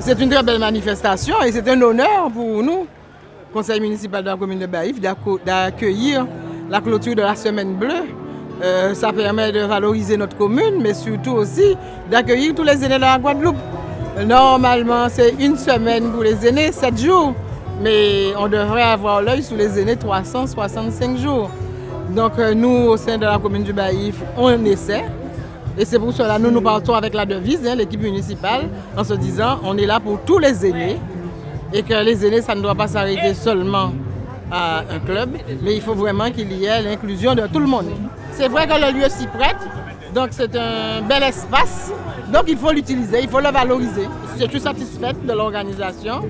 C'est une très belle manifestation et c'est un honneur pour nous, conseil municipal de la commune de Baïf, d'accueillir la clôture de la Semaine Bleue. Ça permet de valoriser notre commune, mais surtout aussi d'accueillir tous les aînés de la Guadeloupe. Normalement, c'est une semaine pour les aînés, 7 jours, mais on devrait avoir l'œil sur les aînés 365 jours. Donc nous, au sein de la commune du Baïf, on essaie. Et c'est pour cela que nous partons avec la devise, l'équipe municipale, en se disant on est là pour tous les aînés et que les aînés, ça ne doit pas s'arrêter seulement à un club, mais il faut vraiment qu'il y ait l'inclusion de tout le monde. C'est vrai que le lieu s'y prête, donc c'est un bel espace, donc il faut l'utiliser, il faut le valoriser. Je suis satisfaite de l'organisation.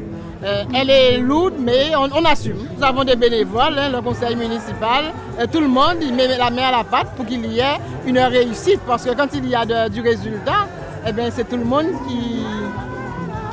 Elle est lourde, mais on assume. Nous avons des bénévoles, le conseil municipal, tout le monde il met la main à la pâte pour qu'il y ait une réussite. Parce que quand il y a du résultat, eh bien, c'est tout le monde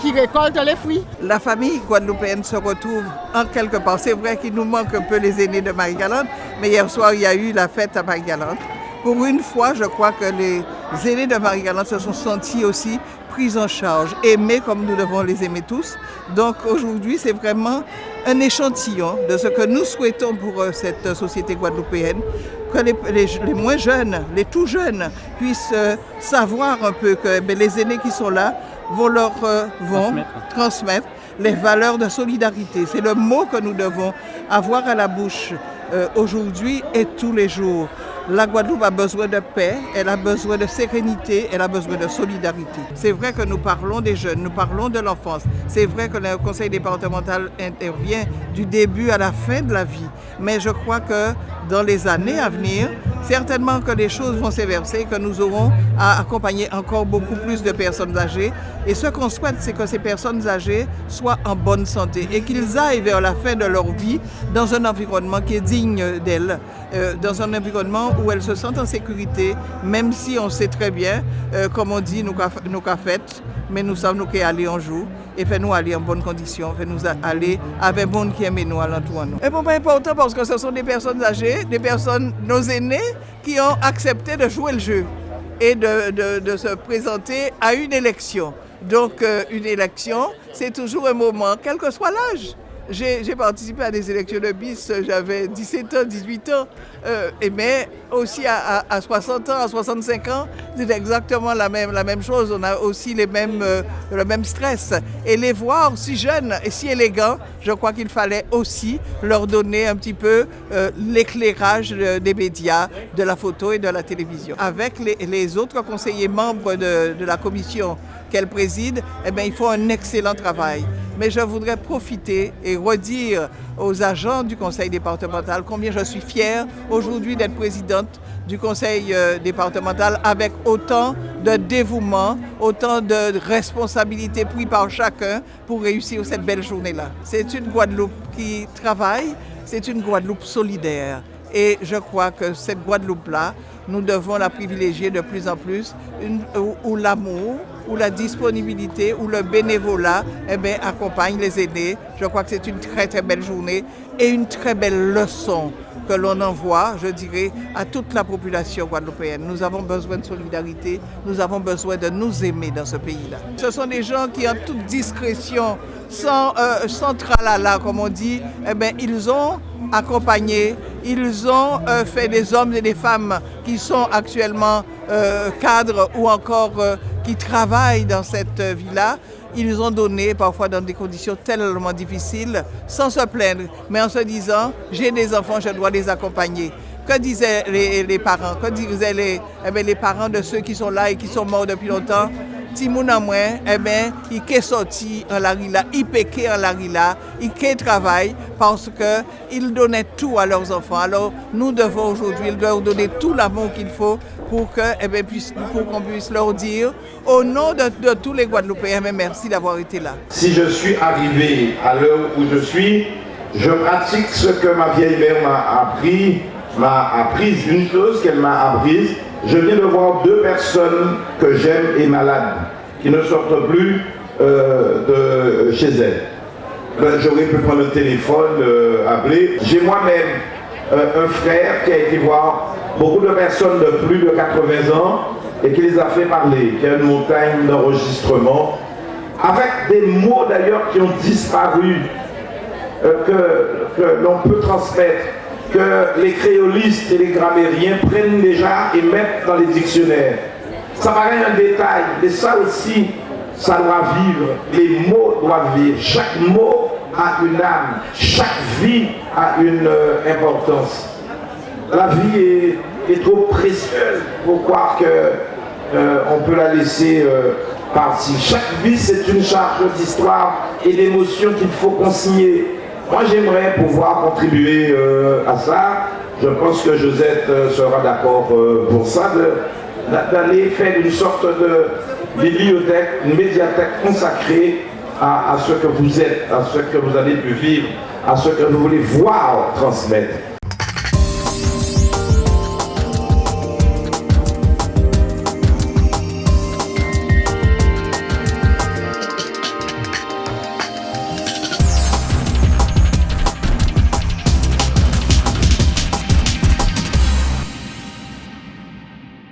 qui récolte les fruits. La famille guadeloupéenne se retrouve en quelque part. C'est vrai qu'il nous manque un peu les aînés de Marie-Galante, mais hier soir, il y a eu la fête à Marie-Galante. Pour une fois, je crois que les aînés de Marie-Galante se sont sentis aussi pris en charge, aimés comme nous devons les aimer tous. Donc aujourd'hui, c'est vraiment un échantillon de ce que nous souhaitons pour cette société guadeloupéenne, que les moins jeunes, les tout jeunes puissent savoir un peu que les aînés qui sont là vont transmettre les valeurs de solidarité. C'est le mot que nous devons avoir à la bouche aujourd'hui et tous les jours. La Guadeloupe a besoin de paix, elle a besoin de sérénité, elle a besoin de solidarité. C'est vrai que nous parlons des jeunes, nous parlons de l'enfance. C'est vrai que le conseil départemental intervient du début à la fin de la vie. Mais je crois que dans les années à venir, certainement que les choses vont s'inverser, que nous aurons à accompagner encore beaucoup plus de personnes âgées. Et ce qu'on souhaite, c'est que ces personnes âgées soient en bonne santé et qu'ils aillent vers la fin de leur vie dans un environnement qui est digne d'elles, dans un environnement où elles se sentent en sécurité, même si on sait très bien, comme on dit, nous qu'a fait, mais nous savons nous qu'aller en jour et fait-nous aller en bonnes conditions, fait-nous aller avec monde qui aime nous alentour nous. Et pour moi, important parce que ce sont des personnes âgées, des personnes, nos aînés, qui ont accepté de jouer le jeu et de se présenter à une élection. Donc une élection, c'est toujours un moment, quel que soit l'âge. J'ai participé à des élections de BIS, j'avais 17 ans, 18 ans, mais aussi à 60 ans, à 65 ans, c'est exactement la même chose. On a aussi le même stress. Et les voir si jeunes et si élégants, je crois qu'il fallait aussi leur donner un petit peu l'éclairage des médias, de la photo et de la télévision. Avec les autres conseillers membres de la commission qu'elle préside, eh bien, ils font un excellent travail. Mais je voudrais profiter et redire aux agents du conseil départemental combien je suis fière aujourd'hui d'être présidente du conseil départemental avec autant de dévouement, autant de responsabilités prises par chacun pour réussir cette belle journée-là. C'est une Guadeloupe qui travaille, c'est une Guadeloupe solidaire. Et je crois que cette Guadeloupe-là, nous devons la privilégier de plus en plus, où l'amour, où la disponibilité, où le bénévolat accompagne les aînés. Je crois que c'est une très très belle journée et une très belle leçon que l'on envoie, je dirais, à toute la population guadeloupéenne. Nous avons besoin de solidarité, nous avons besoin de nous aimer dans ce pays-là. Ce sont des gens qui, en toute discrétion, sans tralala, comme on dit, ils ont accompagné, ils ont fait des hommes et des femmes qui sont actuellement cadres ou encore qui travaillent dans cette vie-là. Ils ont donné parfois dans des conditions tellement difficiles, sans se plaindre, mais en se disant « j'ai des enfants, je dois les accompagner ». Que disaient les parents? Que disaient les parents de ceux qui sont là et qui sont morts depuis longtemps? Timoun à moi, il est sorti en la rila, il péquait en la rila, il travaille parce qu'ils donnaient tout à leurs enfants. Alors nous devons aujourd'hui leur donner tout l'amour qu'il faut pour qu'on puisse leur dire au nom de tous les Guadeloupéens, merci d'avoir été là. Si je suis arrivé à l'heure où je suis, je pratique ce que ma vieille mère m'a appris une chose qu'elle m'a apprise. Je viens de voir 2 personnes que j'aime et malades, qui ne sortent plus de chez elles. J'aurais pu prendre le téléphone, appeler. J'ai moi-même un frère qui a été voir beaucoup de personnes de plus de 80 ans et qui les a fait parler, qui a une montagne d'enregistrement. avec des mots d'ailleurs qui ont disparu, que l'on peut transmettre, que les créolistes et les grammairiens prennent déjà et mettent dans les dictionnaires. Ça paraît un détail, mais ça aussi, ça doit vivre. Les mots doivent vivre. Chaque mot a une âme. Chaque vie a une importance. La vie est trop précieuse pour croire qu'on peut la laisser partir. Chaque vie, c'est une charge d'histoire et d'émotions qu'il faut consigner. Moi, j'aimerais pouvoir contribuer à ça. Je pense que Josette sera d'accord pour ça, d'aller faire une sorte de bibliothèque, une médiathèque consacrée à ce que vous êtes, à ce que vous allez vivre, à ce que vous voulez voir transmettre.